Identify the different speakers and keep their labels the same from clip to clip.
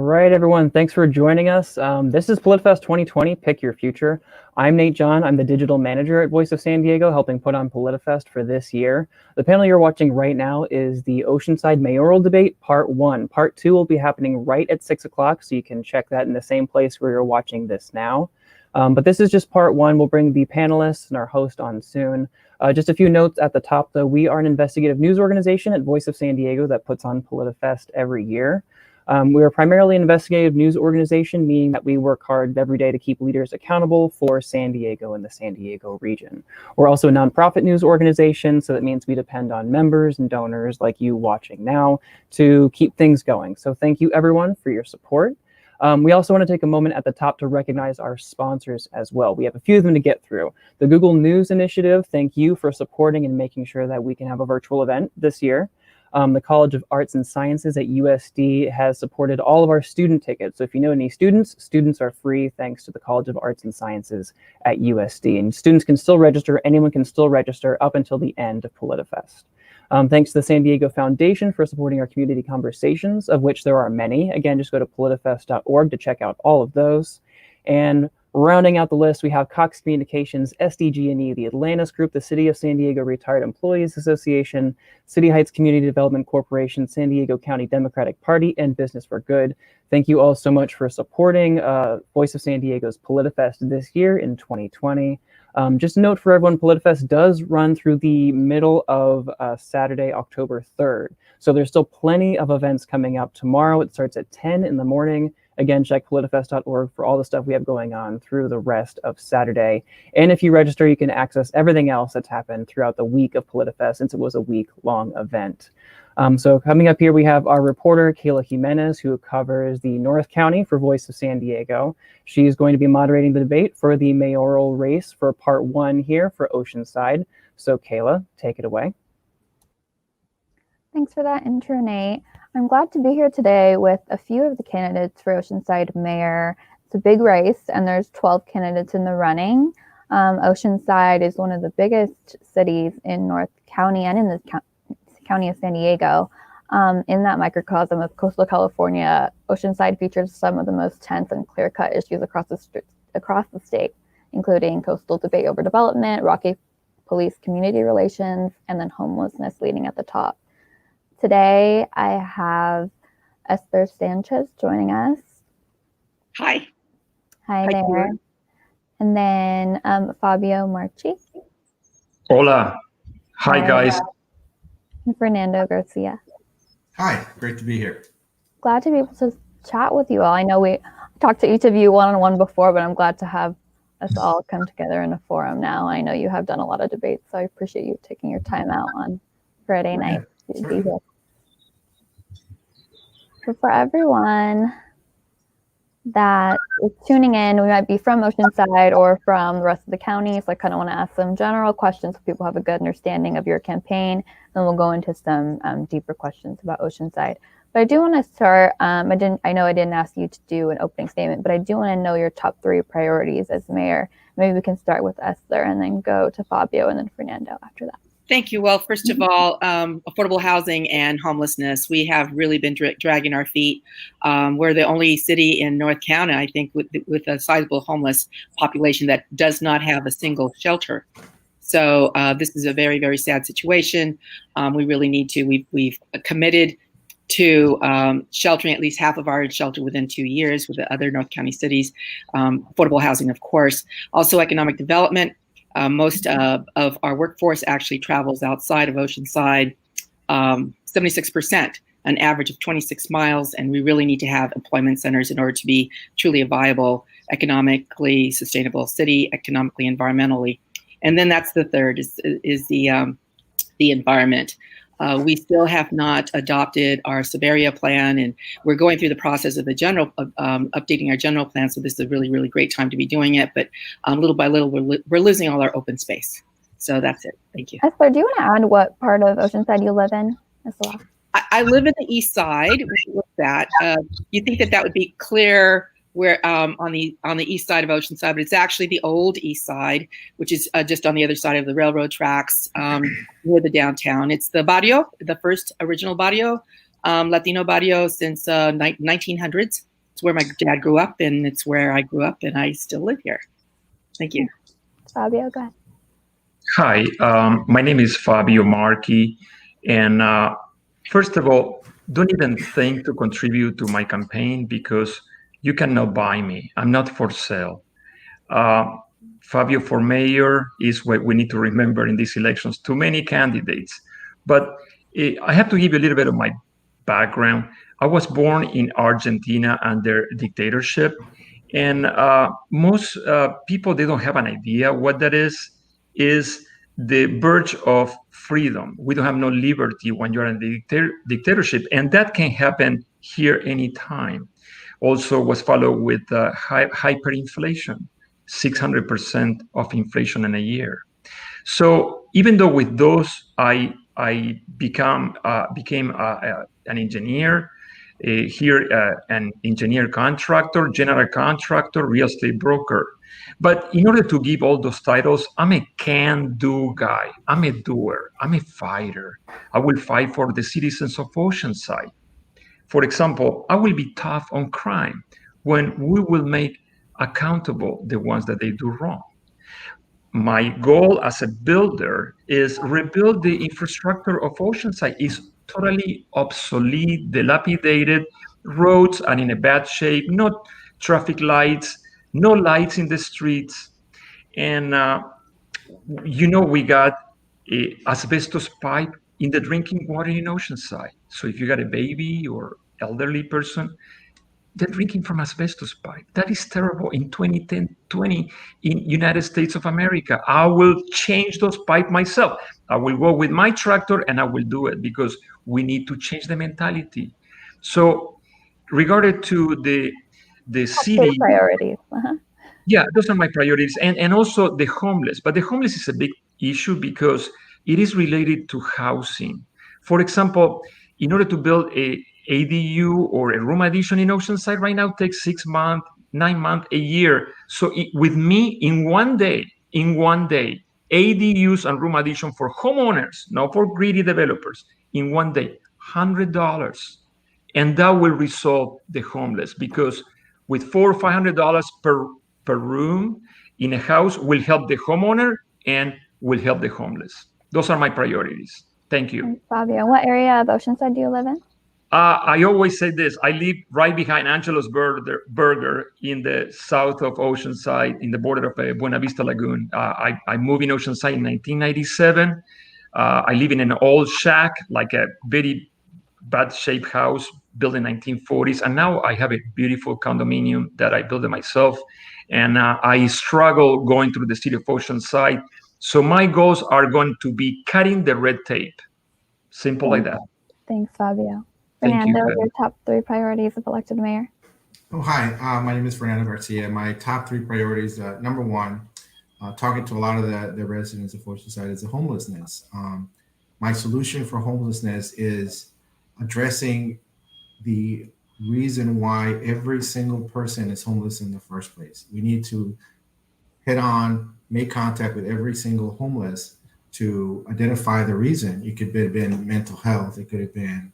Speaker 1: right, everyone. Thanks for joining us. This is PolitiFest 2020, Pick Your Future. I'm Nate John. I'm the digital manager at Voice of San Diego, helping put on PolitiFest for this year. The panel you're watching right now is the Oceanside Mayoral debate, part 1. Part 2 will be happening right at 6 o'clock, so you can check that in the same place where you're watching this now. But this is just part 1. We'll bring the panelists and our host on soon. Just a few notes at the top, though. We are an investigative news organization at Voice of San Diego that puts on PolitiFest every year. We are primarily an investigative news organization, meaning that we work hard every day to keep leaders accountable for San Diego and the San Diego region. We're also a nonprofit news organization, so that means we depend on members and donors like you watching now to keep things going. So thank you, everyone, for your support. We also want to take a moment at the top to recognize our sponsors as well. We have a few of them to get through. The Google News Initiative, thank you for supporting and making sure that we can have a virtual event this year. The College of Arts and Sciences at USD has supported all of our student tickets. So if you know any students, students are free thanks to the College of Arts and Sciences at USD. And students can still register, anyone can still register up until the end of PolitiFest. Thanks to the San Diego Foundation for supporting our community conversations, of which there are many. Again, just go to politifest.org to check out all of those. And rounding out the list, we have Cox Communications, SDG&E, the Atlantis Group, the City of San Diego Retired Employees Association, City Heights Community Development Corporation, San Diego County Democratic Party, and Business for Good. Thank you all so much for supporting Voice of San Diego's PolitiFest this year in 2020. Just a note for everyone, PolitiFest does run through the middle of Saturday, October 3rd. So there's still plenty of events coming up. Tomorrow it starts at 10 in the morning. Again, check politifest.org for all the stuff we have going on through the rest of Saturday. And if you register, you can access everything else that's happened throughout the week of PolitiFest, since it was a week-long event. So coming up here, we have our reporter, Kayla Jimenez, who covers the North County for Voice of San Diego. She's going to be moderating the debate for the mayoral race for part 1 here for Oceanside. So Kayla, take it away.
Speaker 2: Thanks for that intro, Nate. I'm glad to be here today with a few of the candidates for Oceanside Mayor. It's a big race, and there's 12 candidates in the running. Oceanside is one of the biggest cities in North County and in the county of San Diego. In that microcosm of coastal California, Oceanside features some of the most tense and clear-cut issues across the state, including coastal debate over development, rocky police community relations, and then homelessness leading at the top. Today, I have Esther Sanchez joining us.
Speaker 3: Hi.
Speaker 2: Hi there. And then Fabio Marchi.
Speaker 4: Hola. Hi, guys.
Speaker 2: And Fernando Garcia.
Speaker 5: Hi, great to be here.
Speaker 2: Glad to be able to chat with you all. I know we talked to each of you one-on-one before, but I'm glad to have us all come together in a forum now. I know you have done a lot of debates, so I appreciate you taking your time out on Friday night to be here. So for everyone that is tuning in, we might be from Oceanside or from the rest of the county, so I kind of want to ask some general questions so people have a good understanding of your campaign. Then we'll go into some deeper questions about Oceanside. But I do want to start, I know I didn't ask you to do an opening statement, but I do want to know your top 3 priorities as mayor. Maybe we can start with Esther and then go to Fabio and then Fernando after that.
Speaker 3: Thank you. Well, first of all, affordable housing and homelessness. We have really been dragging our feet. We're the only city in North County, I think, with a sizable homeless population that does not have a single shelter. So this is a very, very sad situation. We really need to. We've committed to sheltering at least half of our shelter within 2 years with the other North County cities. Affordable housing, of course. Also economic development. Most of our workforce actually travels outside of Oceanside, 76%, an average of 26 miles, and we really need to have employment centers in order to be truly a viable, economically sustainable city, economically, environmentally. And then that's the third is the environment. We still have not adopted our sub-area plan, and we're going through the process of updating our general plan. So this is a really, really great time to be doing it. But little by little, we're losing all our open space. So that's it. Thank you.
Speaker 2: Esther, do you want to add what part of Oceanside you live in as well?
Speaker 3: I live in the east side. With that, you think that would be clear where on the east side of Oceanside, but it's actually the old east side, which is just on the other side of the railroad tracks near the downtown. It's the barrio, the first original barrio, Latino barrio since 1900s. It's where my dad grew up, and it's where I grew up, and I still live here. Thank you.
Speaker 2: Fabio, go ahead.
Speaker 4: Hi, my name is Fabio Marchi, and first of all, don't even think to contribute to my campaign because you cannot buy me. I'm not for sale. Fabio for mayor is what we need to remember in these elections. Too many candidates. But I have to give you a little bit of my background. I was born in Argentina under dictatorship. And most people, they don't have an idea what that is the verge of freedom. We don't have no liberty when you're in the dictatorship. And that can happen here anytime. Also was followed with hyperinflation. 600% of inflation in a year. So even though with those, I became an engineer here, an engineer contractor, general contractor, real estate broker. But in order to give all those titles, I'm a can-do guy. I'm a doer. I'm a fighter. I will fight for the citizens of Oceanside. For example, I will be tough on crime when we will make accountable the ones that they do wrong. My goal as a builder is rebuild the infrastructure of Oceanside. It's totally obsolete, dilapidated, roads are in a bad shape, no traffic lights, no lights in the streets. And we got a asbestos pipe in the drinking water in Oceanside. So if you got a baby or elderly person, they're drinking from asbestos pipe. That is terrible. In 2020 in United States of America, I will change those pipe myself. I will go with my tractor and I will do it because we need to change the mentality. So regarding to the city
Speaker 2: priorities.
Speaker 4: Yeah, those are my priorities. And also the homeless. But the homeless is a big issue because it is related to housing. For example, in order to build a ADU or a room addition in Oceanside right now takes 6 months, 9 months, a year. So with me, in one day, ADUs and room addition for homeowners, not for greedy developers, in one day, $100. And that will resolve the homeless because with $400 or $500 per room in a house will help the homeowner and will help the homeless. Those are my priorities. Thank you.
Speaker 2: And Fabio, what area of Oceanside do you live in?
Speaker 4: I always say this. I live right behind Angelo's Burger in the south of Oceanside, in the border of Buena Vista Lagoon. I moved in Oceanside in 1997. I live in an old shack, like a very bad shaped house built in 1940s. And now I have a beautiful condominium that I built it myself. And I struggle going through the city of Oceanside. So my goals are going to be cutting the red tape. Simple like that.
Speaker 2: Thanks, Fabio.
Speaker 4: Thank you,
Speaker 2: Fernando, your top 3 priorities of elected mayor?
Speaker 5: Oh, hi. My name is Fernando Garcia. My top 3 priorities, number 1, talking to a lot of the residents of Oceanside, is the homelessness. My solution for homelessness is addressing the reason why every single person is homeless in the first place. We need to head on, make contact with every single homeless to identify the reason. It could have been mental health. It could have been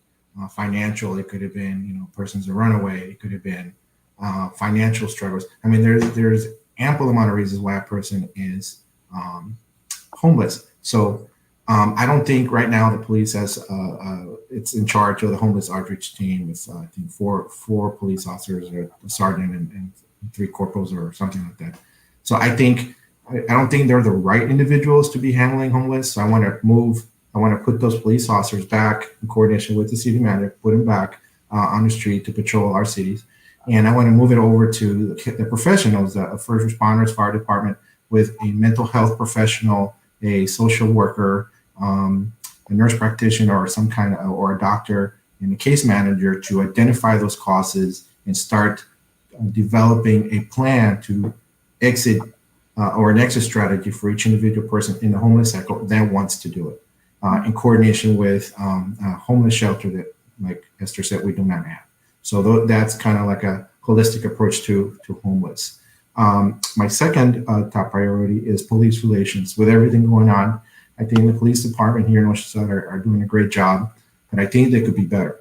Speaker 5: financial. It could have been, person's a runaway. It could have been financial struggles. I mean, there's ample amount of reasons why a person is homeless. So I don't think right now the police has it's in charge of the homeless outreach team. It's I think four police officers, or a sergeant and 3 corporals or something like that. So I don't think they're the right individuals to be handling homeless. So I want to put those police officers back in coordination with the city manager, put them back on the street to patrol our cities. And I want to move it over to the professionals, first responders, fire department, with a mental health professional, a social worker, a nurse practitioner, or some kind of, or a doctor, and a case manager to identify those causes and start developing a plan to exit or an exit strategy for each individual person in the homeless cycle that wants to do it, in coordination with a homeless shelter that, like Esther said, we do not have. So that's kind of like a holistic approach to homeless. My second top priority is police relations. With everything going on, I think the police department here in Oceanside are doing a great job, but I think they could be better.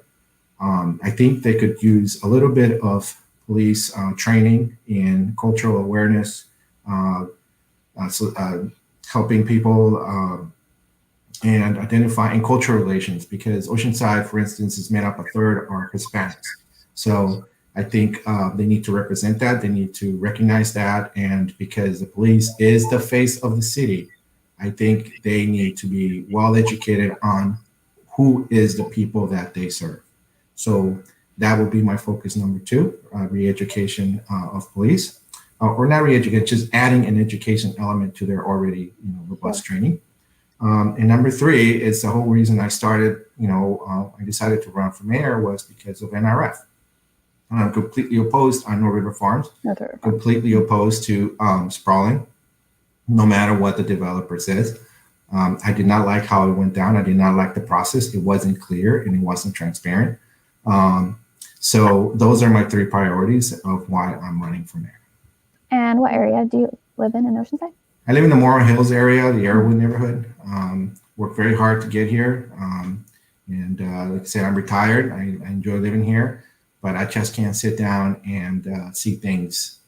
Speaker 5: I think they could use a little bit of police training in cultural awareness, helping people and identifying cultural relations, because Oceanside, for instance, is made up a third are Hispanics. So I think they need to represent that. They need to recognize that. And because the police is the face of the city, I think they need to be well educated on who is the people that they serve. So that will be my focus number 2, re-education of police, or not re-education, just adding an education element to their already robust training. And number 3 is the whole reason I started, I decided to run for mayor was because of NRF. I'm completely opposed on North River Farms, completely opposed to sprawling, no matter what the developer says. I did not like how it went down. I did not like the process. It wasn't clear and it wasn't transparent. So those are my 3 priorities of why I'm running for mayor.
Speaker 2: And what area do you live in Oceanside?
Speaker 5: I live in the Mayoral Hills area, the Arrowwood neighborhood. Worked very hard to get here. And like I said, I'm retired. I enjoy living here. But I just can't sit down and see things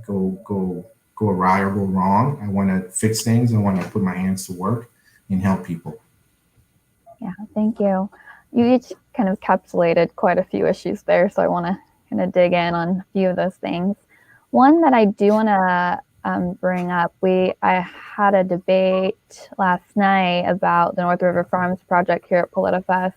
Speaker 5: go awry or go wrong. I want to fix things. I want to put my hands to work and help people.
Speaker 2: Yeah, thank you. You each kind of encapsulated quite a few issues there, so I want to kind of dig in on a few of those things. One that I do want to bring up, I had a debate last night about the North River Farms project here at PolitiFest.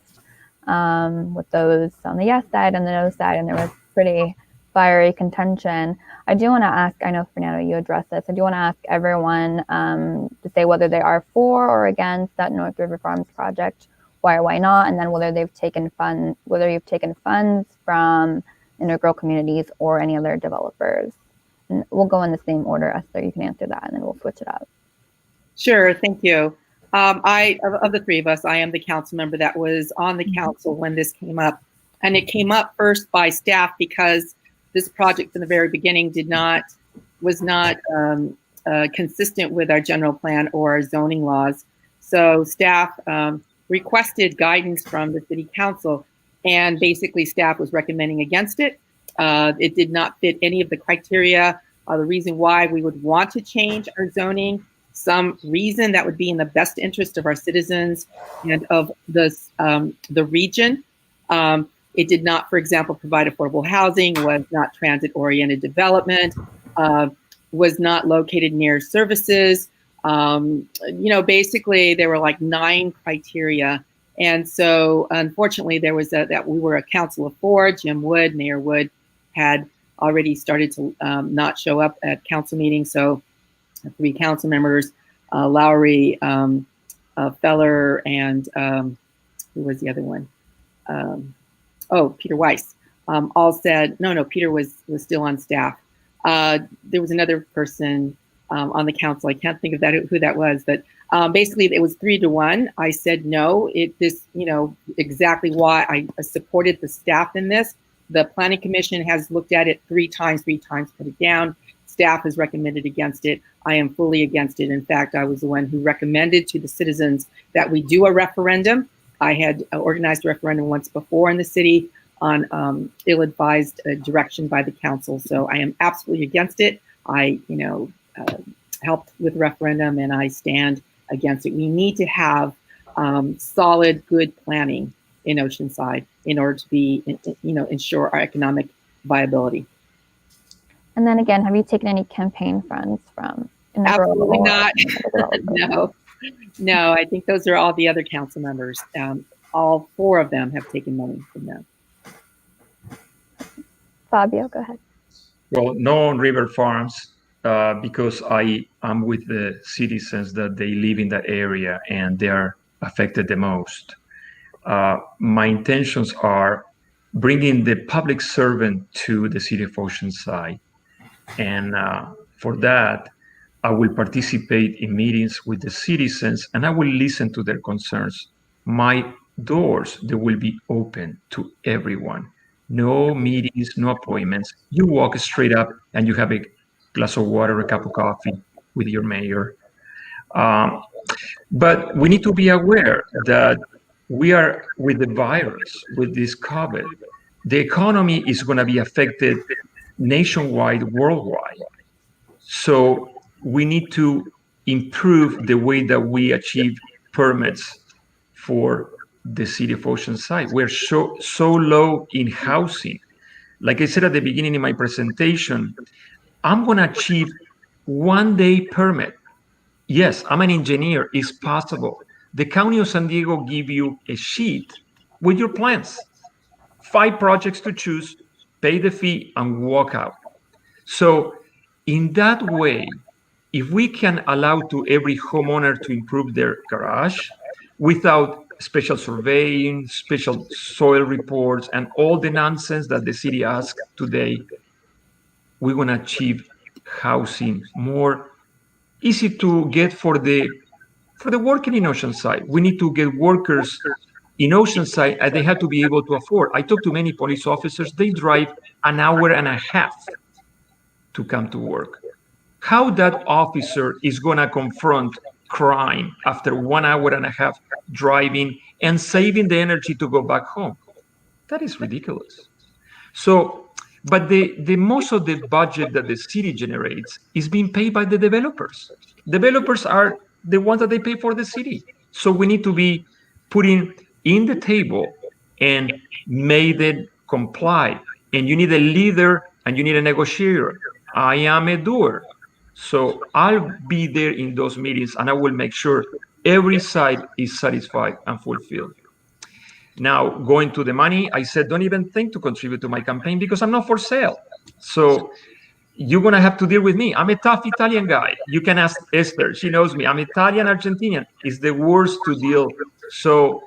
Speaker 2: With those on the yes side and the no side, and there was pretty fiery contention. I do want to ask, I know Fernando, you addressed this, I do want to ask everyone to say whether they are for or against that North River Farms project, why or why not, and then whether you've taken funds from integral communities or any other developers. And we'll go in the same order, Esther, you can answer that, and then we'll switch it up.
Speaker 3: Sure, thank you. Of the 3 of us, I am the council member that was on the council when this came up. And it came up first by staff because this project from the very beginning was not consistent with our general plan or our zoning laws. So staff requested guidance from the city council, and basically staff was recommending against it. It did not fit any of the criteria, the reason why we would want to change our zoning, some reason that would be in the best interest of our citizens and of the region. It did not, for example, provide affordable housing, was not transit-oriented development, was not located near services. Basically there were like 9 criteria. And so unfortunately there was that we were a council of 4. Jim Wood, Mayor Wood had already started to not show up at council meetings. So 3 council members, Lowry, Feller, and who was the other one? Peter Weiss, all said, no, Peter was still on staff. There was another person on the council. I can't think of who that was, but basically it was 3-1. I said no. Exactly why I supported the staff in this. The Planning Commission has looked at it 3 times, put it down. Staff has recommended against it. I am fully against it. In fact, I was the one who recommended to the citizens that we do a referendum. I had organized a referendum once before in the city on ill-advised direction by the council. So I am absolutely against it. I, helped with the referendum, and I stand against it. We need to have solid, good planning in Oceanside in order to be, ensure our economic viability.
Speaker 2: And then again, have you taken any campaign funds from?
Speaker 3: Absolutely not. No, I think those are all the other council members. All 4 of them have taken money from them.
Speaker 2: Fabio, go ahead.
Speaker 4: Well, no on River Farms, because I am with the citizens that they live in that area and they are affected the most. My intentions are bringing the public servant to the city of Oceanside. And for that, I will participate in meetings with the citizens and I will listen to their concerns. My doors, they will be open to everyone. No meetings, no appointments. You walk straight up and you have a glass of water, a cup of coffee with your mayor. But we need to be aware that we are with the virus, with this COVID. the economy is going to be affected nationwide, worldwide. So we need to improve the way that we achieve permits for the city of Oceanside. We're so low in housing. Like I said at the beginning in my presentation, I'm going to achieve 1 day permit. Yes, I'm an engineer. It's possible. The County of San Diego give you a sheet with your plans, 5 projects to choose, pay the fee, and walk out. So in that way, if we can allow to every homeowner to improve their garage without special surveying, special soil reports, and all the nonsense that the city asks today, we're going to achieve housing more easy to get for the working in Oceanside. We need to get workers in Oceanside, and they have to be able to afford. I talk to many police officers, they drive an hour and a half to come to work. How that officer is going to confront crime after 1 hour and a half driving and saving the energy to go back home? That is ridiculous. So, but the most of the budget that the city generates is being paid by the developers. Developers are the ones that they pay for the city. So we need to be putting in the table and made it comply. And you need a leader and you need a negotiator. I am a doer. So I'll be there in those meetings and I will make sure every side is satisfied and fulfilled. Now, going to the money, I said, don't even think to contribute to my campaign because I'm not for sale. So you're going to have to deal with me. I'm a tough Italian guy. You can ask Esther. She knows me. I'm Italian, Argentinian. It's the worst to deal. So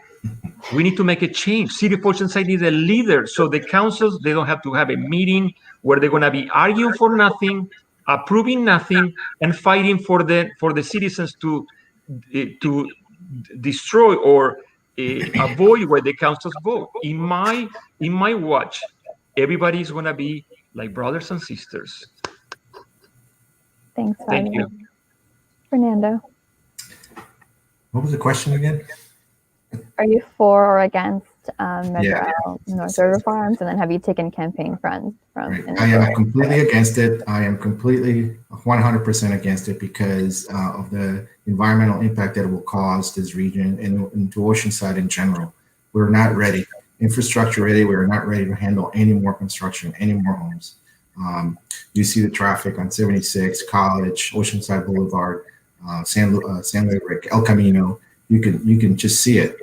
Speaker 4: we need to make a change. City of Oceanside needs a leader. So the councils, they don't have to have a meeting where they're going to be arguing for nothing, approving nothing, and fighting for the citizens to destroy or avoid where the councils vote. In my watch, everybody is going to be like brothers and sisters.
Speaker 2: Thanks,
Speaker 4: Thank
Speaker 2: Fabio.
Speaker 4: you.
Speaker 2: Fernando,
Speaker 5: What was the question again?
Speaker 2: are you for or against Mayoral North River Farms? And then have you taken campaign funds from?
Speaker 5: Right. I am completely against it. I am completely 100% against it because of the environmental impact that it will cause this region and to Oceanside in general. We're not ready. Infrastructure ready. We're not ready to handle any more construction, any more homes. You see the traffic on 76, College, Oceanside Boulevard, San Luis, El Camino. You can just see it.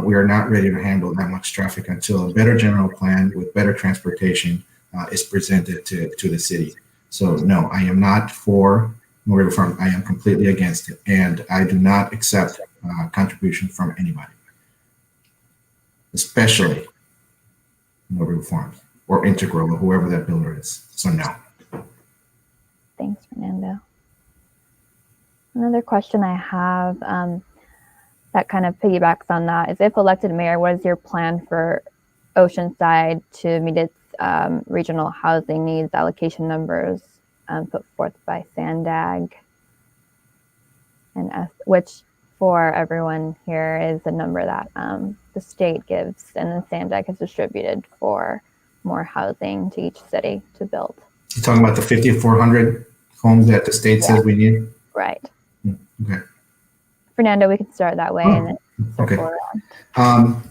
Speaker 5: We are not ready to handle that much traffic until a better general plan with better transportation is presented to the city. So no, I am not for River Farm. I am completely against it, and I do not accept contribution from anybody, especially River Farms or Integral or whoever that builder is. So no.
Speaker 2: Thanks, Fernando. Another question I have that kind of piggybacks on that is, if elected mayor, what is your plan for Oceanside to meet its regional housing needs allocation numbers put forth by SANDAG, and which for everyone here is the number that the state gives, and then SANDAG has distributed for more housing to each city to build.
Speaker 5: You're talking about the 5,400 homes that the state says we need?
Speaker 2: Right.
Speaker 5: Okay.
Speaker 2: Fernando, we can start that way and then circle around.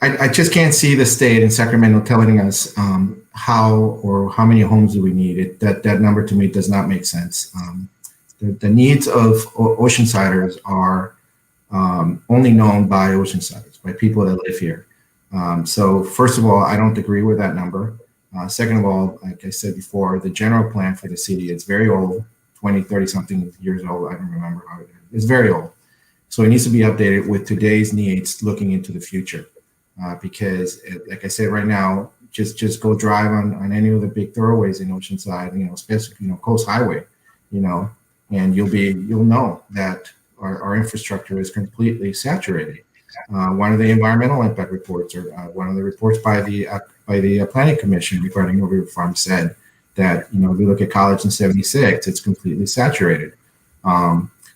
Speaker 5: I just can't see the state in Sacramento telling us how many homes do we need. That number to me does not make sense. The needs of Oceansiders are only known by Oceansiders, by people that live here. So first of all, I don't agree with that number. Second of all, like I said before, the general plan for the city, it's very old, 20, 30 something years old. I don't remember how it is. It's very old. So it needs to be updated with today's needs looking into the future. Because like I said, right now, just go drive on any of the big thoroughways in Oceanside, especially, Coast Highway, and you'll know that our infrastructure is completely saturated. One of the environmental impact reports, or one of the reports by the Planning Commission regarding River Farm said that, if you look at College in 76, it's completely saturated.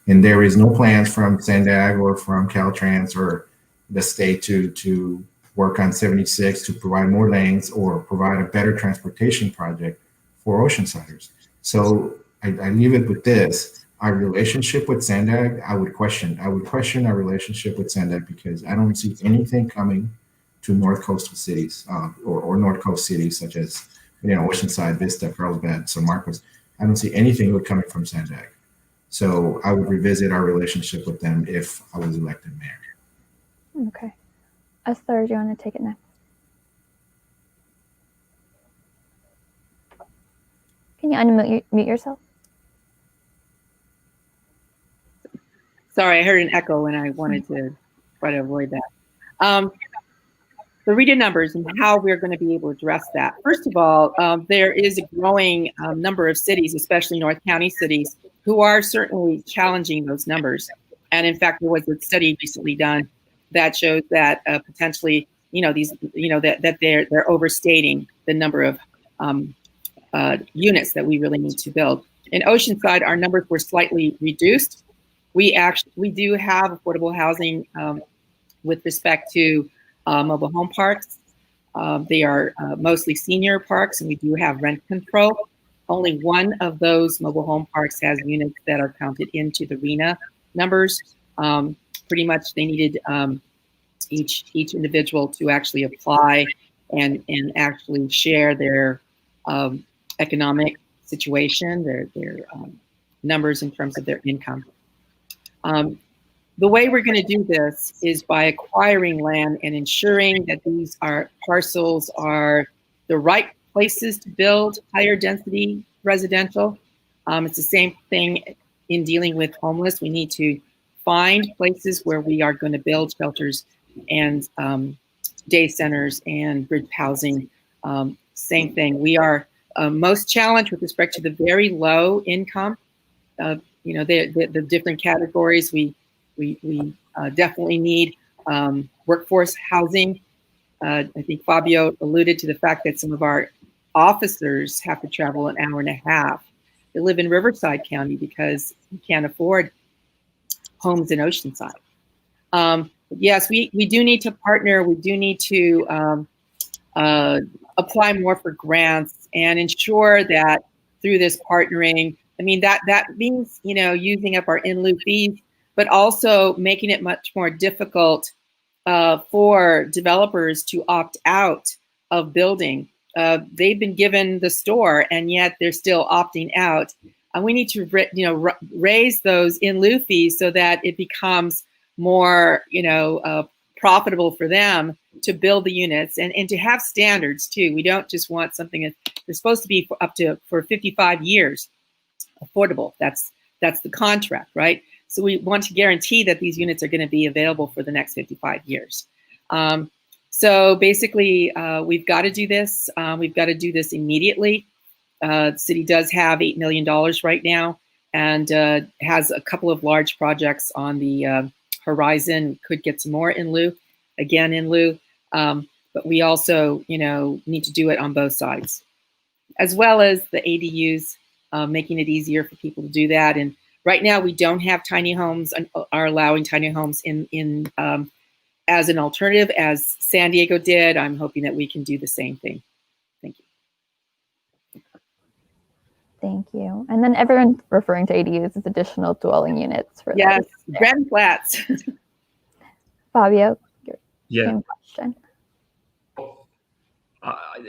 Speaker 5: And there is no plans from SANDAG or from Caltrans or the state to work on 76 to provide more lanes or provide a better transportation project for Oceansiders. So I leave it with this. Our relationship with Sandag, I would question our relationship with Sandag because I don't see anything coming to North Coastal cities or North Coast cities such as, Oceanside, Vista, Carlsbad, San Marcos. I don't see anything good coming from Sandag. So I would revisit our relationship with them if I was elected mayor.
Speaker 2: Okay. Esther, do you want to take it next? Can you unmute yourself?
Speaker 3: Sorry, I heard an echo and I wanted to try to avoid that. The reader numbers and how we're going to be able to address that. First of all, there is a growing number of cities, especially North County cities, who are certainly challenging those numbers. And in fact, there was a study recently done that shows that potentially, that they're overstating the number of units that we really need to build. In Oceanside, our numbers were slightly reduced. We do have affordable housing with respect to mobile home parks. They are mostly senior parks, and we do have rent control. Only one of those mobile home parks has units that are counted into the RENA numbers. Pretty much they needed each individual to actually apply and actually share their economic situation, their numbers in terms of their income. The way we're going to do this is by acquiring land and ensuring that these parcels are the right places to build higher density residential. It's the same thing in dealing with homeless. We need to find places where we are going to build shelters and day centers and bridge housing. Same thing. We are most challenged with respect to the very low income. The different categories. We definitely need workforce housing. I think Fabio alluded to the fact that some of our officers have to travel an hour and a half. They live in Riverside County because we can't afford homes in Oceanside. Yes, we do need to partner. We do need to apply more for grants and ensure that through this partnering, I mean, that means, using up our in lieu fees, but also making it much more difficult for developers to opt out of building. They've been given the store and yet they're still opting out. And we need to, raise those in lieu fees so that it becomes more, profitable for them to build the units and to have standards too. We don't just want something that's supposed to be for 55 years affordable. That's the contract, right? So we want to guarantee that these units are going to be available for the next 55 years. So basically, we've got to do this. We've got to do this immediately. The city does have $8 million right now and has a couple of large projects on the horizon. Could get some more in lieu, but we also, need to do it on both sides, as well as the ADUs, making it easier for people to do that. And right now, we don't have tiny homes and are allowing tiny homes in as an alternative, as San Diego did. I'm hoping that we can do the same thing. Thank you.
Speaker 2: Thank you. And then everyone's referring to ADUs as additional dwelling units for
Speaker 3: yes, grand flats.
Speaker 2: Fabio,
Speaker 4: yeah.
Speaker 2: Same question.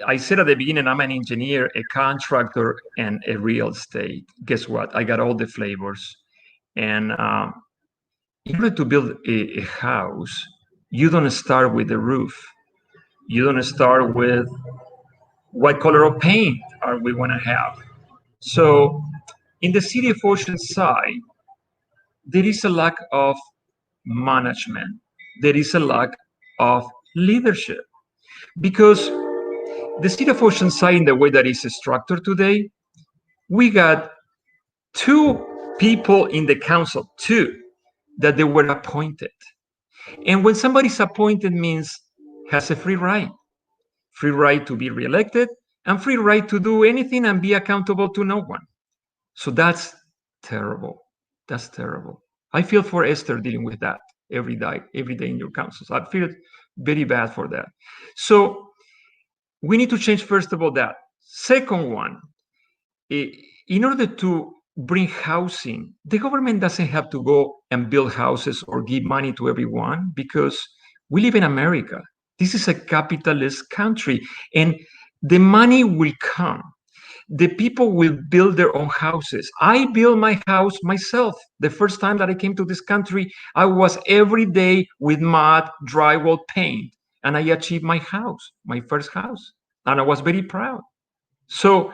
Speaker 4: I said at the beginning, I'm an engineer, a contractor, and a real estate. Guess what? I got all the flavors. And in order to build a house, you don't start with the roof. You don't start with what color of paint are we want to have. So in the city of Oceanside, there is a lack of management. There is a lack of leadership. Because the city of Oceanside, in the way that it's structured today, we got 2 people in the council, 2, that they were appointed. And when somebody's appointed means has a free right to be reelected and free right to do anything and be accountable to no one. So that's terrible. That's terrible. I feel for Esther dealing with that every day in your councils. I feel very bad for that. So we need to change, first of all, that. Second one, in order to bring housing, the government doesn't have to go and build houses or give money to everyone, because we live in America. This is a capitalist country, and the money will come. The people will build their own houses. I built my house myself. The first time that I came to this country, I was every day with mud, drywall, paint, and I achieved my house, my first house, and I was very proud. So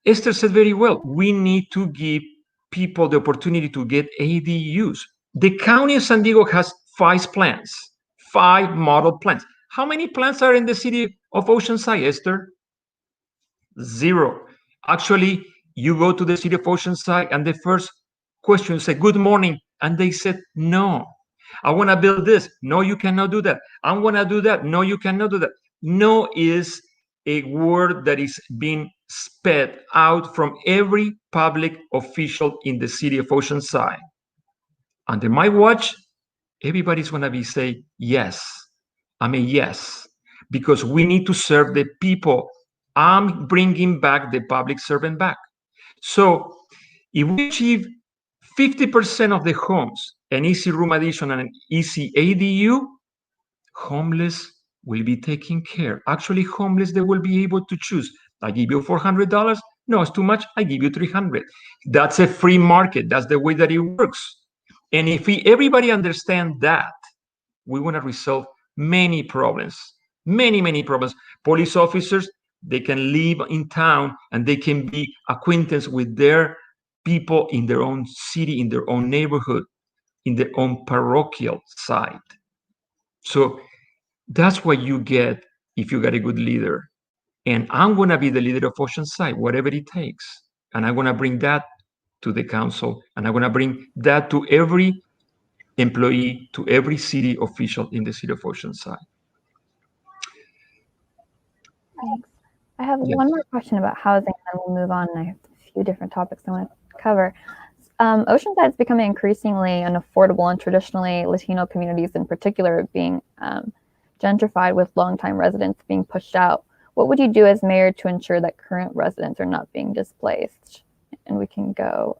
Speaker 4: Esther said very well, we need to give people the opportunity to get ADUs. The county of San Diego has 5 plants, 5 model plants. How many plants are in the city of Oceanside, Esther? 0. Actually, you go to the city of Oceanside and the first question say, good morning. And they said, no, I want to build this. No, you cannot do that. I want to do that. No, you cannot do that. No is a word that is being sped out from every public official in the city of Oceanside. Under my watch, everybody's going to be saying, yes, I'm a yes, because we need to serve the people. I'm bringing back the public servant back. So if we achieve 50% of the homes, an easy room addition and an easy ADU, homeless will be taken care. Actually, homeless, they will be able to choose. I give you $400. No, it's too much. I give you $300. That's a free market. That's the way that it works. And if everybody understands that, we want to resolve many problems, many problems. Police officers, they can live in town and they can be acquainted with their people in their own city, in their own neighborhood, in their own parochial side. So that's what you get if you got a good leader. And I'm going to be the leader of Oceanside, whatever it takes. And I'm going to bring that to the council. And I'm going to bring that to every employee, to every city official in the city of Oceanside.
Speaker 2: Thanks. I have one more question about housing, and then we'll move on. I have a few different topics I want to cover. Oceanside is becoming increasingly unaffordable, and traditionally Latino communities in particular are being gentrified, with longtime residents being pushed out. What would you do as mayor to ensure that current residents are not being displaced? And we can go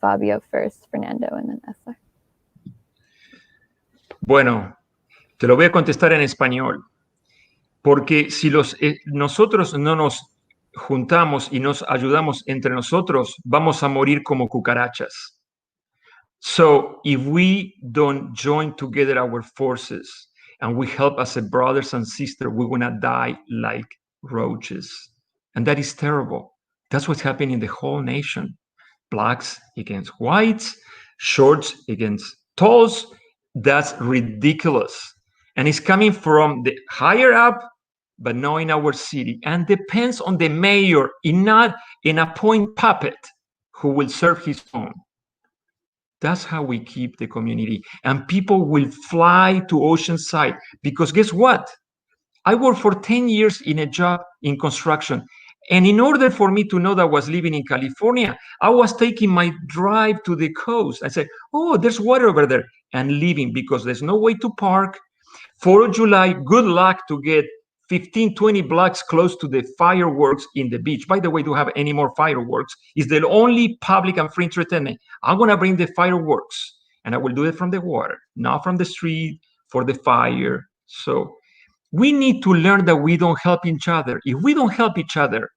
Speaker 2: Fabio first, Fernando, and then Esther.
Speaker 4: Bueno, te lo voy a contestar en español, porque si nosotros no nos juntamos y nos ayudamos entre nosotros, vamos a morir como cucarachas. So if we don't join together our forces and we help as a brothers and sisters, we're going to die like roaches. And that is terrible. That's what's happening in the whole nation. Blacks against whites, shorts against talls. That's ridiculous. And it's coming from the higher up, but not in our city. And depends on the mayor, not an appointed puppet who will serve his own. That's how we keep the community. And people will fly to Oceanside, because guess what? I worked for 10 years in a job in construction. And in order for me to know that I was living in California, I was taking my drive to the coast. I said, oh, there's water over there, and leaving, because there's no way to park. 4th of July, good luck to get 15, 20 blocks close to the fireworks in the beach. By the way, to have any more fireworks is the only public and free entertainment. I'm going to bring the fireworks, and I will do it from the water, not from the street, for the fire. So we need to learn that we don't help each other. If we don't help each other,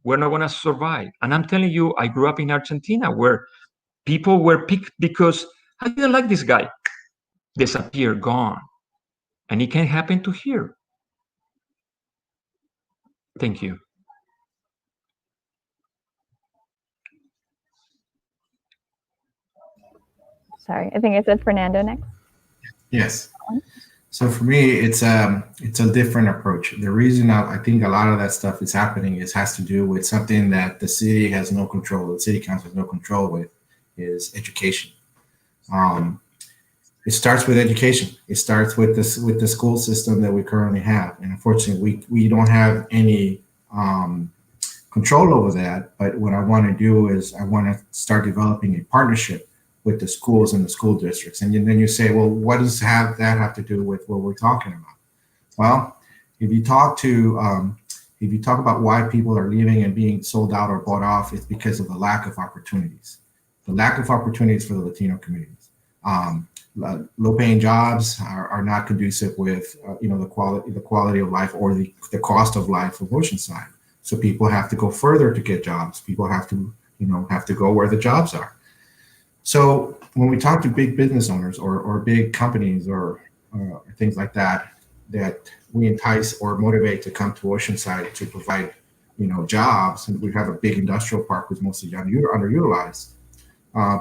Speaker 4: we're not going to survive. And I'm telling you, I grew up in Argentina, where people were picked because I didn't like this guy. Disappear, gone. And it can happen to here. Thank you.
Speaker 2: Sorry, I think I said Fernando next.
Speaker 5: Yes. So for me, it's a different approach. The reason I think a lot of that stuff is happening has to do with something that the city has no control, the city council has no control with, is education. It starts with education. It starts with the school system that we currently have, and unfortunately, we don't have any control over that. But what I want to do is I want to start developing a partnership with the schools and the school districts. And then you say, well, what does that have to do with what we're talking about? Well, if you talk about why people are leaving and being sold out or bought off, it's because of the lack of opportunities. The lack of opportunities for the Latino communities. Low-paying jobs are not conducive with the quality of life or the cost of life of Oceanside. So people have to go further to get jobs. People have to go where the jobs are. So when we talk to big business owners or big companies or things like that we entice or motivate to come to Oceanside to provide jobs, and we have a big industrial park that's mostly underutilized.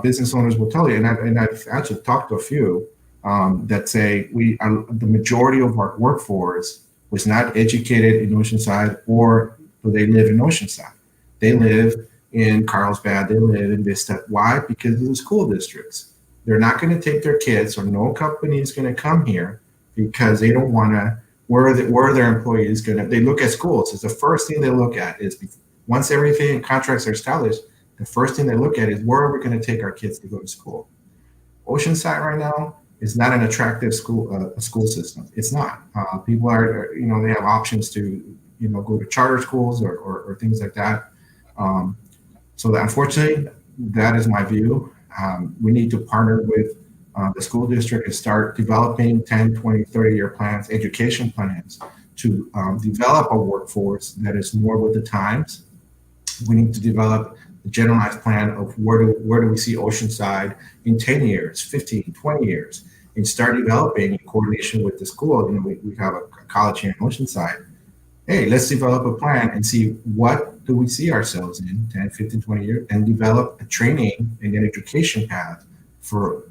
Speaker 5: Business owners will tell you, and I've actually talked to a few that say the majority of our workforce was not educated in Oceanside, or do they live in Oceanside? They live in Carlsbad, they live in Vista. Why? Because of the school districts. They're not going to take their kids, or no company is going to come here because they don't want to. Where are their employees going to? They look at schools. It's the first thing they look at. Is once everything contracts are established, the first thing they look at is where are we going to take our kids to go to school. Oceanside right now is not an attractive school system. It's not. People are they have options to go to charter schools or things like that. So unfortunately, that is my view. We need to partner with the school district and start developing 10, 20, 30-year plans, education plans to develop a workforce that is more with the times. We need to develop a generalized plan of where do we see Oceanside in 10 years, 15, 20 years, and start developing in coordination with the school. We have a college here in Oceanside. Hey, let's develop a plan and see what do we see ourselves in 10, 15, 20 years, and develop a training and an education path for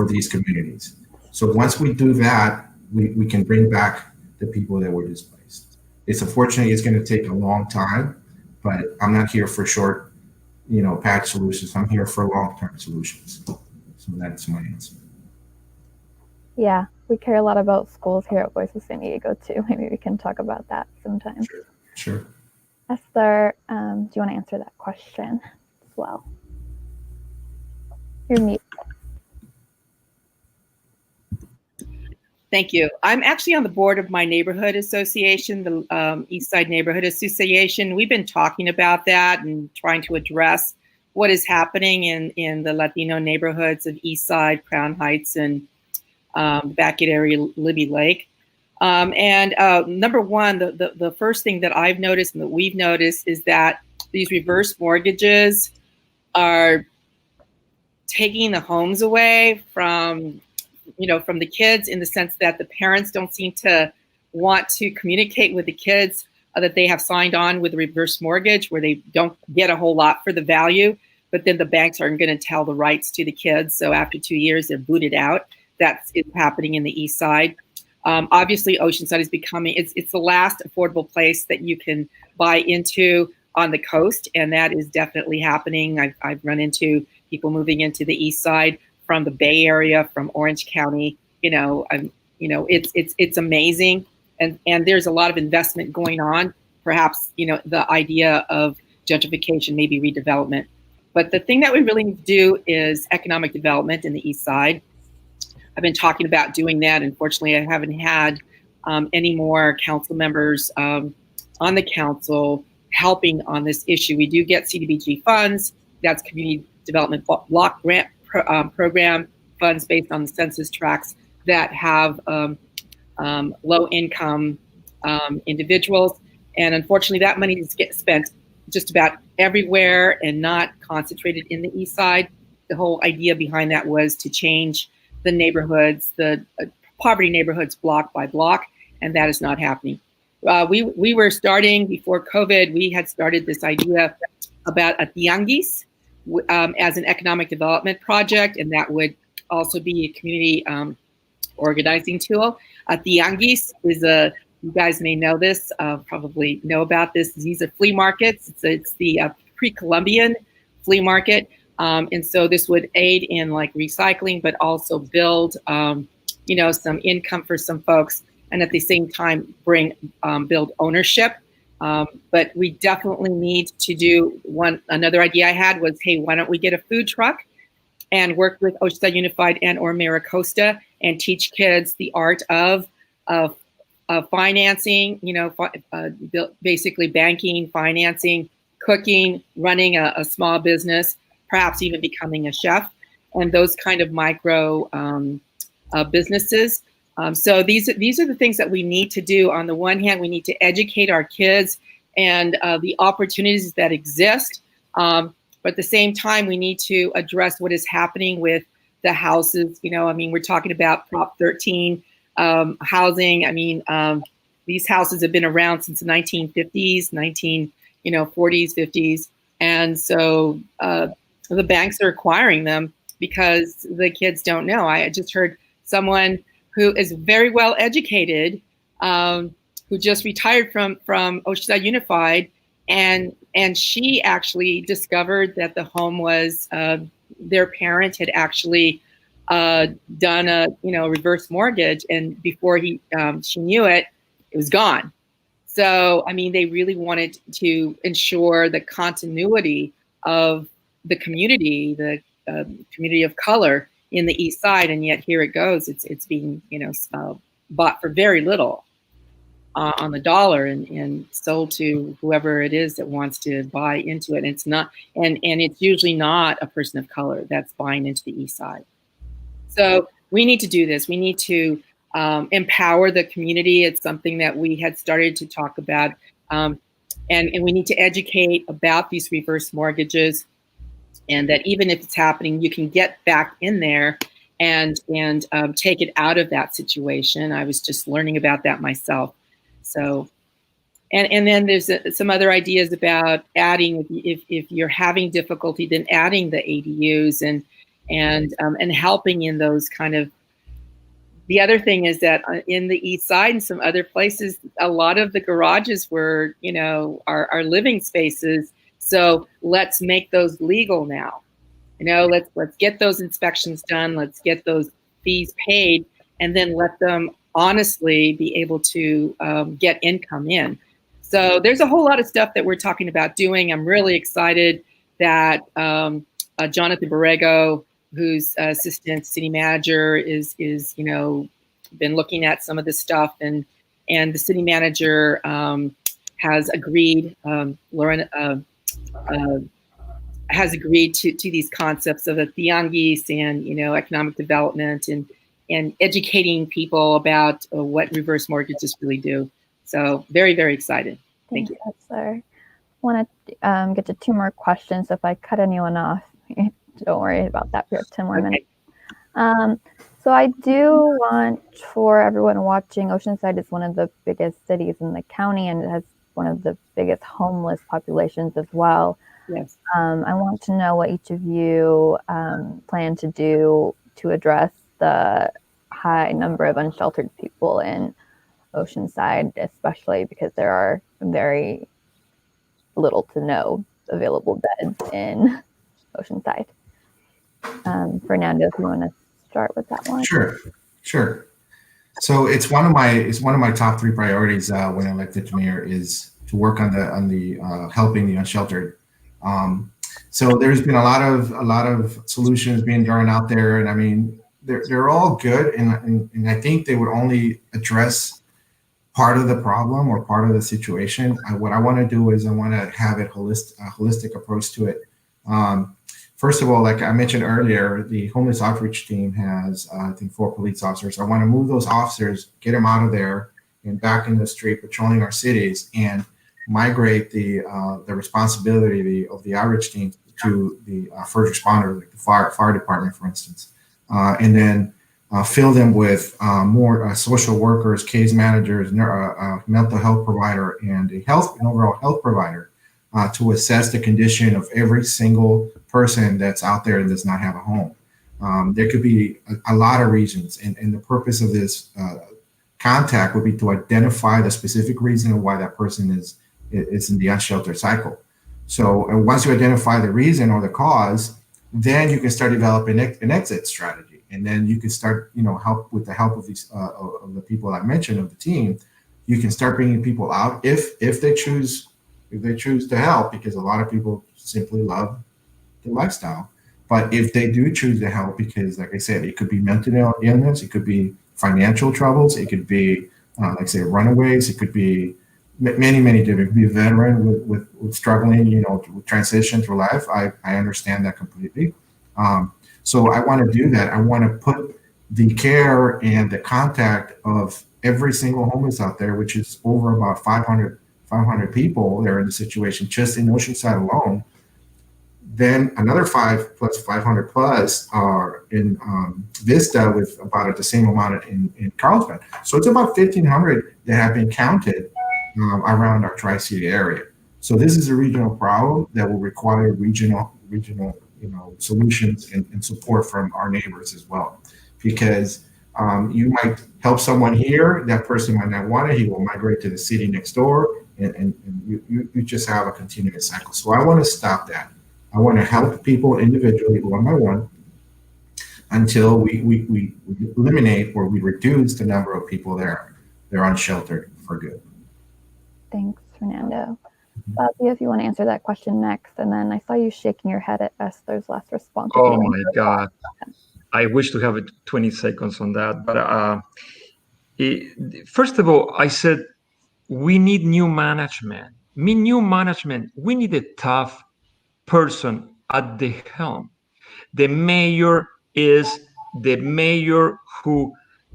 Speaker 5: these communities. So once we do that, we can bring back the people that were displaced. Unfortunately, it's going to take a long time, but I'm not here for short, patch solutions. I'm here for long-term solutions. So that's my answer.
Speaker 2: Yeah, we care a lot about schools here at Voice of San Diego too. Maybe we can talk about that sometime.
Speaker 5: Sure.
Speaker 2: Esther, do you want to answer that question as well? You're muted.
Speaker 3: Thank you. I'm actually on the board of my neighborhood association, the Eastside Neighborhood Association. We've been talking about that and trying to address what is happening in the Latino neighborhoods of Eastside, Crown Heights, and Beckett area, Libby Lake. Number one, the first thing that I've noticed and that we've noticed is that these reverse mortgages are taking the homes away from the kids, in the sense that the parents don't seem to want to communicate with the kids that they have signed on with a reverse mortgage, where they don't get a whole lot for the value, but then the banks aren't going to tell the rights to the kids. So after 2 years, they're booted out. That's happening in the East Side. Obviously, Oceanside is becoming, it's the last affordable place that you can buy into on the coast, and that is definitely happening. I've run into people moving into the East Side from the Bay Area, from Orange County. It's amazing, and there's a lot of investment going on. Perhaps the idea of gentrification, maybe redevelopment, but the thing that we really need to do is economic development in the East Side. I've been talking about doing that. Unfortunately, I haven't had any more council members on the council helping on this issue. We do get CDBG funds. That's Community Development Block Grant Program funds based on the census tracts that have low income individuals. And unfortunately, that money gets spent just about everywhere and not concentrated in the East Side. The whole idea behind that was to change the neighborhoods, the poverty neighborhoods, block by block, and that is not happening. We were starting before COVID. We had started this idea about a tianguis as an economic development project, and that would also be a community organizing tool. A tianguis is you guys may know this, probably know about this. These are flea markets. It's the pre-Columbian flea market. And so this would aid in like recycling, but also build, some income for some folks, and at the same time build ownership. But we definitely need to do another idea I had was, hey, why don't we get a food truck and work with Oceanside Unified and or Maricosta and teach kids the art of financing, basically banking, financing, cooking, running a small business, perhaps even becoming a chef, and those kind of micro businesses. So these are the things that we need to do. On the one hand, we need to educate our kids and the opportunities that exist. But at the same time, we need to address what is happening with the houses. We're talking about Prop 13 housing. These houses have been around since the 1950s, 40s, 50s. And so the banks are acquiring them because the kids don't know. I just heard someone who is very well educated, who just retired from Oceanside Unified, and she actually discovered that the home was their parent had actually done a reverse mortgage, and before she knew it, it was gone. So they really wanted to ensure the continuity of the community, the community of color in the East Side, and yet here it goes. It's being bought for very little on the dollar and sold to whoever it is that wants to buy into it. And it's not, and it's usually not a person of color that's buying into the East Side. So we need to do this. We need to empower the community. It's something that we had started to talk about, and we need to educate about these reverse mortgages, and that even if it's happening, you can get back in there and take it out of that situation. I was just learning about that myself. So, and then there's some other ideas about adding, if you're having difficulty, then adding the ADUs and helping in those kind of. The other thing is that in the East Side and some other places, a lot of the garages were, are living spaces. So let's make those legal now. Let's get those inspections done. Let's get those fees paid, and then let them honestly be able to get income in. So there's a whole lot of stuff that we're talking about doing. I'm really excited that Jonathan Borrego, who's assistant city manager, is been looking at some of this stuff, and the city manager has agreed. Lauren has agreed to these concepts of a Tianguis and economic development and educating people about what reverse mortgages really do. So very, very excited. Thank you.
Speaker 2: Sir. I want to get to two more questions. If I cut anyone off, don't worry about that. We have 10 more minutes. So I do want for everyone watching, Oceanside is one of the biggest cities in the county, and it has one of the biggest homeless populations as well.
Speaker 3: Yes.
Speaker 2: I want to know what each of you plan to do to address the high number of unsheltered people in Oceanside, especially because there are very little to no available beds in Oceanside. Fernando, if you want to start with that one.
Speaker 5: Sure. So it's one of my top three priorities when elected to mayor is to work on the helping the unsheltered. So there's been a lot of solutions being thrown out there, and they're all good, and I think they would only address part of the problem or part of the situation. What I want to do is I want to have a holistic approach to it. First of all, like I mentioned earlier, the homeless outreach team has, I think, 4 police officers. I want to move those officers, get them out of there and back in the street patrolling our cities, and migrate the responsibility of the outreach team to the first responder, like the fire department, for instance, and then fill them with more social workers, case managers, mental health provider, and an overall health provider to assess the condition of every single person that's out there and does not have a home. There could be a lot of reasons, and the purpose of this contact would be to identify the specific reason of why that person is in the unsheltered cycle. So once you identify the reason or the cause, then you can start developing an exit strategy, and then you can start, help with the help of these of the people I mentioned of the team. You can start bringing people out if they choose to help, because a lot of people simply love the lifestyle. But if they do choose to help, because like I said, it could be mental illness, it could be financial troubles, it could be, like I say, runaways, it could be many different. It could be a veteran with struggling, with transition through life. I understand that completely. So I want to do that. I want to put the care and the contact of every single homeless out there, which is over about 500 people that are in the situation just in Oceanside alone. Then another 500 plus are in Vista, with about the same amount in Carlsbad. So it's about 1,500 that have been counted around our Tri-City area. So this is a regional problem that will require regional solutions and support from our neighbors as well. Because you might help someone here, that person might not want it, he will migrate to the city next door, and you just have a continuous cycle. So I want to stop that. I want to help people individually, one by one, until we eliminate or we reduce the number of people there. They're unsheltered for good.
Speaker 2: Thanks, Fernando. Fabio, if you want to answer that question next, and then I saw you shaking your head at Esther's last response.
Speaker 4: Oh my God. I wish to have 20 seconds on that. But first of all, I said, we need new management. We need a tough person at the helm. The mayor is the mayor who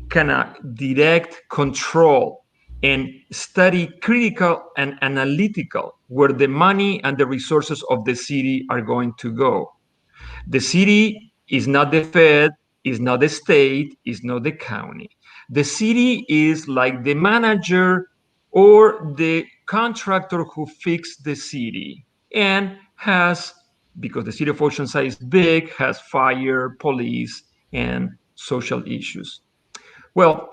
Speaker 4: can direct, control, and study critical and analytical where the money and the resources of the city are going to go. The city is not the Fed, is not the state, is not the county. The city is like the manager or the contractor who fixed the city and has, because the city of Oceanside is big, has fire, police, and social issues. Well,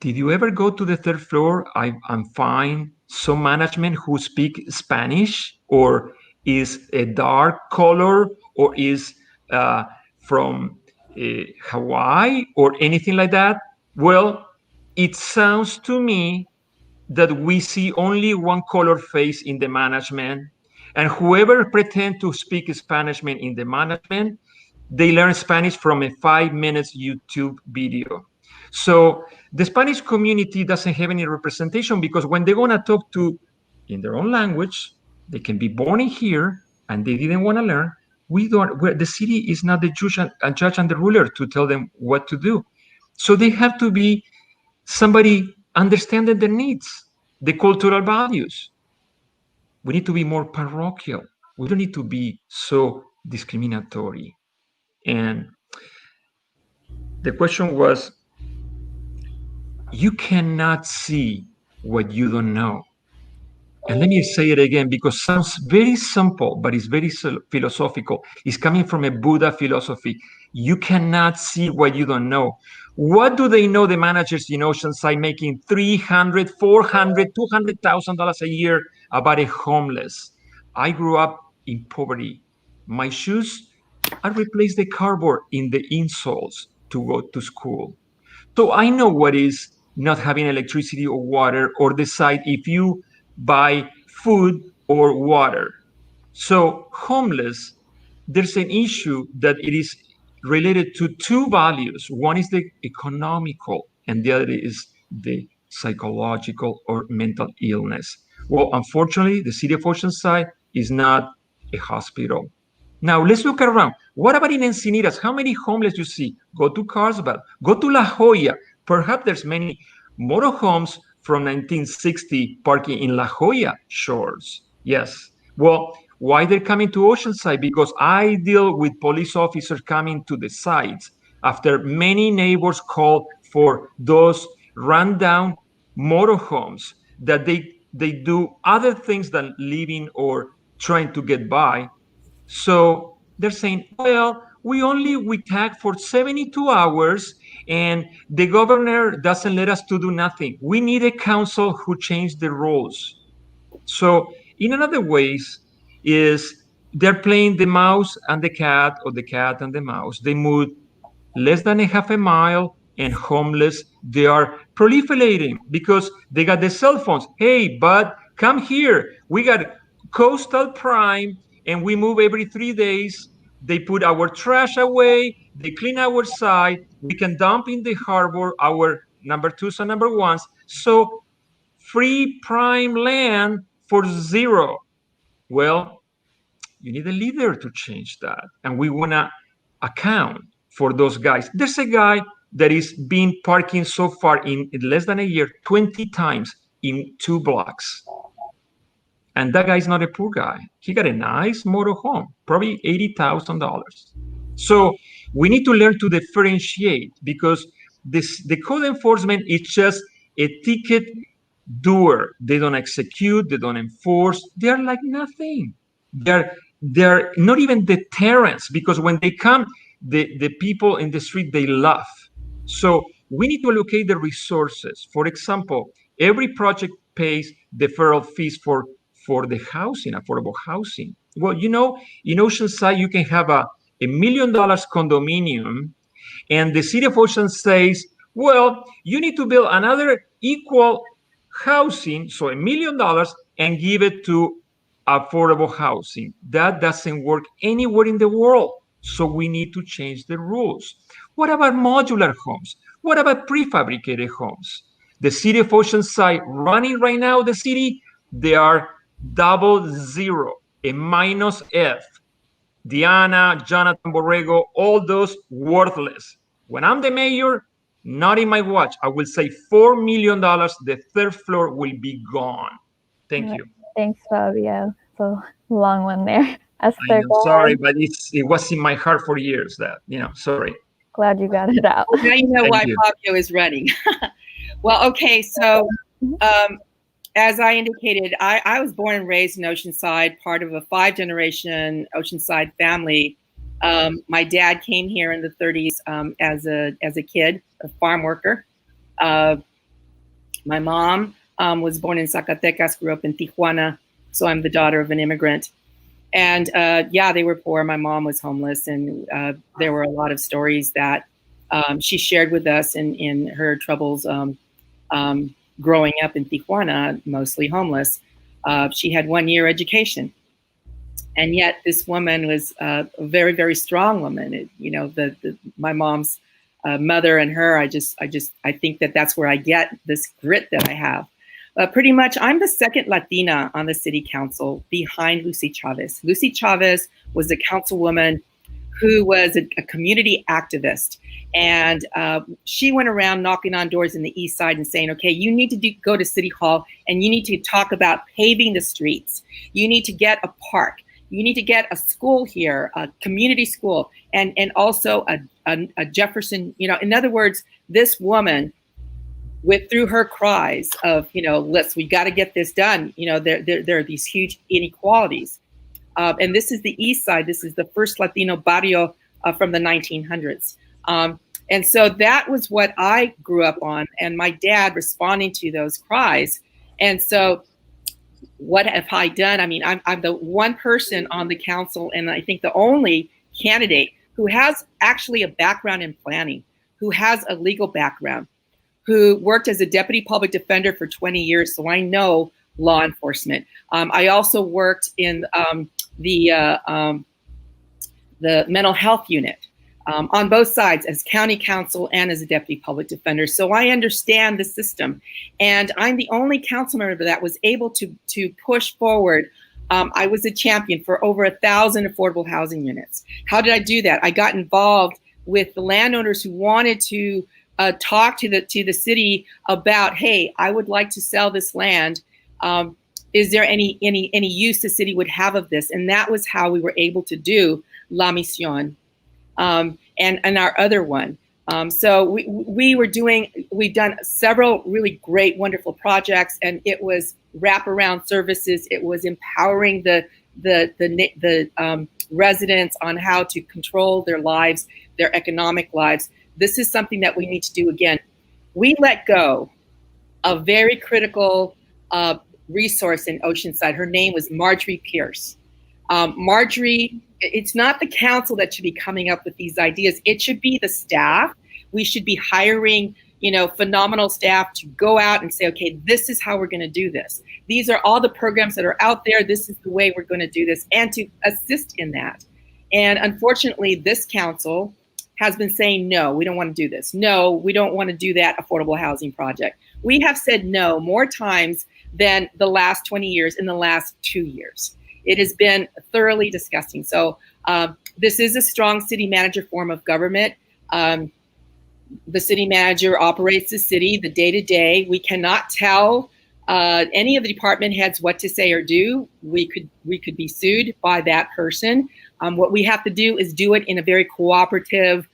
Speaker 4: did you ever go to the third floor and find some management who speak Spanish, or is a dark color, or is from Hawaii or anything like that? Well, it sounds to me that we see only one color face in the management, and whoever pretend to speak Spanish in the management, they learn Spanish from a 5 minutes YouTube video. So the Spanish community doesn't have any representation, because when they're going to talk to in their own language, they can be born in here and they didn't want to learn. The city is not the judge and the ruler to tell them what to do. So they have to be somebody understanding their needs, the cultural values. We need to be more parochial. We don't need to be so discriminatory. And the question was, you cannot see what you don't know. And let me say it again, because it sounds very simple, but it's very philosophical. It's coming from a Buddha philosophy. You cannot see what you don't know. What do they know, the managers in Oceanside making $300,000, $400,000, $200,000 a year about a homeless? I grew up in poverty. My shoes, I replaced the cardboard in the insoles to go to school. So I know what is not having electricity or water, or decide if you buy food or water. So homeless, there's an issue that it is related to two values. One is the economical, and the other is the psychological or mental illness. Well, unfortunately, the city of Oceanside is not a hospital. Now, let's look around. What about in Encinitas? How many homeless you see? Go to Carlsbad. Go to La Jolla. Perhaps there's many motorhomes from 1960 parking in La Jolla shores. Yes. Well, why they're coming to Oceanside? Because I deal with police officers coming to the sites after many neighbors call for those rundown motorhomes that they do other things than living or trying to get by. So they're saying, well, we tag for 72 hours and the governor doesn't let us to do nothing. We need a council who change the rules. So in another ways is they're playing the mouse and the cat, or the cat and the mouse. They move less than a half a mile, and homeless, they are proliferating because they got the cell phones. Hey, bud, come here. We got coastal prime, and we move every 3 days. They put our trash away. They clean our side. We can dump in the harbor our number twos and number ones. So free prime land for zero. Well, you need a leader to change that. And we want to account for those guys. There's a guy that is been parking so far in less than a year 20 times in 2 blocks. And that guy's not a poor guy. He got a nice motor home, probably $80,000. So we need to learn to differentiate, because the code enforcement is just a ticket doer. They don't execute, they don't enforce. They're like nothing. They're not even deterrents, because when they come, the people in the street, they laugh. So we need to allocate the resources. For example, every project pays deferral fees for the housing, affordable housing. Well, in Oceanside, you can have a $1 million condominium, and the city of Oceanside says, well, you need to build another equal housing, so $1 million, and give it to affordable housing. That doesn't work anywhere in the world. So we need to change the rules. What about modular homes? What about prefabricated homes? The city of Oceanside running right now, the city, they are $00, a minus F. Diana, Jonathan Borrego, all those worthless. When I'm the mayor, not in my watch, I will say $4 million, the third floor will be gone. Thank you.
Speaker 2: Thanks, Fabio. So long one there.
Speaker 4: Esther, sorry, but it was in my heart for years that, sorry.
Speaker 2: Glad you got it out.
Speaker 3: Now you know why Fabio is running. Well, okay, so as I indicated, I was born and raised in Oceanside, part of a 5-generation Oceanside family. My dad came here in the 30s as a kid, a farm worker. My mom was born in Zacatecas, grew up in Tijuana, so I'm the daughter of an immigrant. And they were poor. My mom was homeless, and there were a lot of stories that she shared with us in her troubles growing up in Tijuana, mostly homeless. She had 1-year education. And yet this woman was a very, very strong woman. My mom's mother and her, I think that's where I get this grit that I have. Pretty much, I'm the second Latina on the city council behind Lucy Chavez. Lucy Chavez was a councilwoman who was a community activist. And she went around knocking on doors in the east side and saying, okay, you need to go to City Hall and you need to talk about paving the streets. You need to get a park. You need to get a school here, a community school, and also a Jefferson, in other words, this woman through her cries of, we got to get this done. There are these huge inequalities. And this is the east side. This is the first Latino barrio from the 1900s. And so that was what I grew up on, and my dad responding to those cries. And so what have I done? I mean, I'm the one person on the council, and I think the only candidate who has actually a background in planning, who has a legal background, who worked as a deputy public defender for 20 years. So I know law enforcement. I also worked in the mental health unit on both sides as county council and as a deputy public defender. So I understand the system, and I'm the only council member that was able to push forward. I was a champion for over 1,000 affordable housing units. How did I do that? I got involved with the landowners who wanted to talk to the city about, hey, I would like to sell this land. Is there any use the city would have of this? And that was how we were able to do La Misión and our other one. So we've done several really great, wonderful projects, and it was wraparound services. It was empowering the residents on how to control their lives, their economic lives. This is something that we need to do again. We let go a very critical resource in Oceanside. Her name was Marjorie Pierce. Marjorie, it's not the council that should be coming up with these ideas. It should be the staff. We should be hiring, phenomenal staff to go out and say, okay, this is how we're going to do this. These are all the programs that are out there. This is the way we're going to do this, and to assist in that. And unfortunately, this council has been saying, no, we don't want to do this. No, we don't want to do that affordable housing project. We have said no more times than the last 20 years in the last 2 years. It has been thoroughly disgusting. So this is a strong city manager form of government. The city manager operates the city, the day-to-day. We cannot tell any of the department heads what to say or do. We could be sued by that person. What we have to do is do it in a very cooperative,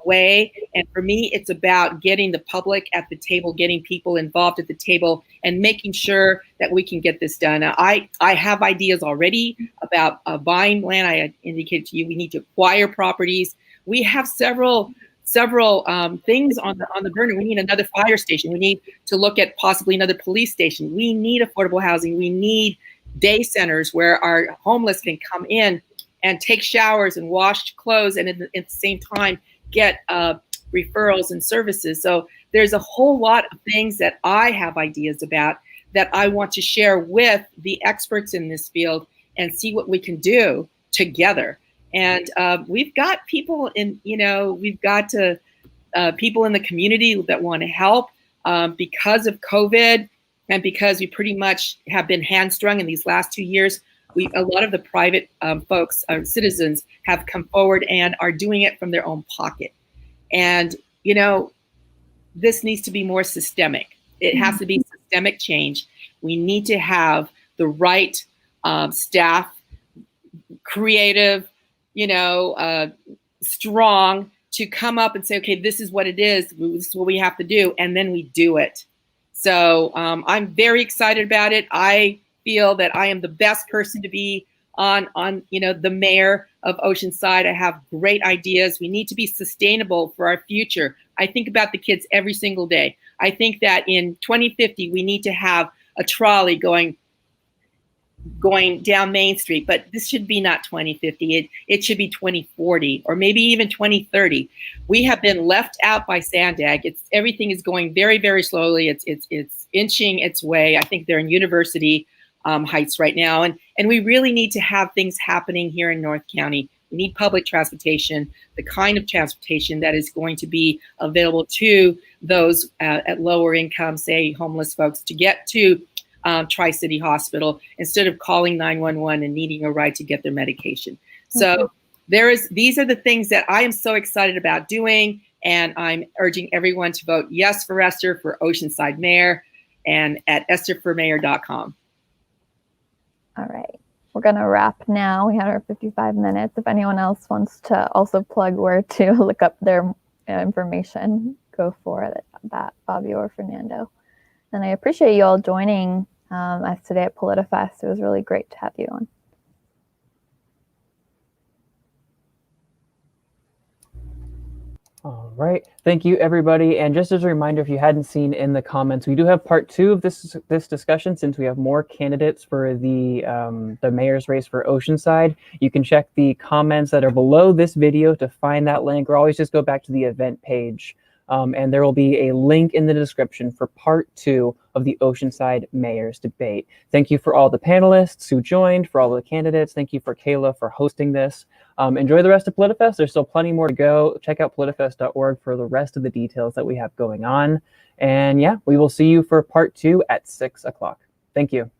Speaker 3: way. And for me, it's about getting the public at the table, getting people involved at the table, and making sure that we can get this done. I have ideas already about buying land. I indicated to you we need to acquire properties. We have several things on the burner. We need another fire station. We need to look at possibly another police station. We need affordable housing. We need day centers where our homeless can come in and take showers and wash clothes, and at the same time get referrals and services. So there's a whole lot of things that I have ideas about that I want to share with the experts in this field and see what we can do together. And we've got people in, we've got people in the community that want to help because of COVID and because we pretty much have been hamstrung in these last 2 years. A lot of the private folks, citizens, have come forward and are doing it from their own pocket. And, this needs to be more systemic. It has to be systemic change. We need to have the right staff, creative, strong, to come up and say, okay, this is what it is. This is what we have to do. And then we do it. So I'm very excited about it. I feel that I am the best person to be on the mayor of Oceanside. I have great ideas. We need to be sustainable for our future. I think about the kids every single day. I think that in 2050, we need to have a trolley going down Main Street, but this should be not 2050. It should be 2040 or maybe even 2030. We have been left out by Sandag. Everything is going very, very slowly. It's inching its way. I think they're in university heights right now. And we really need to have things happening here in North County. We need public transportation, the kind of transportation that is going to be available to those at lower income, say homeless folks, to get to Tri-City Hospital instead of calling 911 and needing a ride to get their medication. So these are the things that I am so excited about doing. And I'm urging everyone to vote yes for Esther for Oceanside Mayor and at estherformayor.com.
Speaker 2: All right. We're going to wrap now. We had our 55 minutes. If anyone else wants to also plug where to look up their information, go for that, Fabio or Fernando. And I appreciate you all joining us today at PolitiFest. It was really great to have you on.
Speaker 1: All right. Thank you, everybody. And just as a reminder, if you hadn't seen in the comments, we do have part 2 of this discussion since we have more candidates for the mayor's race for Oceanside. You can check the comments that are below this video to find that link, or always just go back to the event page. And there will be a link in the description for part 2 of the Oceanside Mayor's Debate. Thank you for all the panelists who joined, for all the candidates. Thank you for Kayla for hosting this. Enjoy the rest of PolitiFest. There's still plenty more to go. Check out politifest.org for the rest of the details that we have going on. And yeah, we will see you for part 2 at 6 o'clock. Thank you.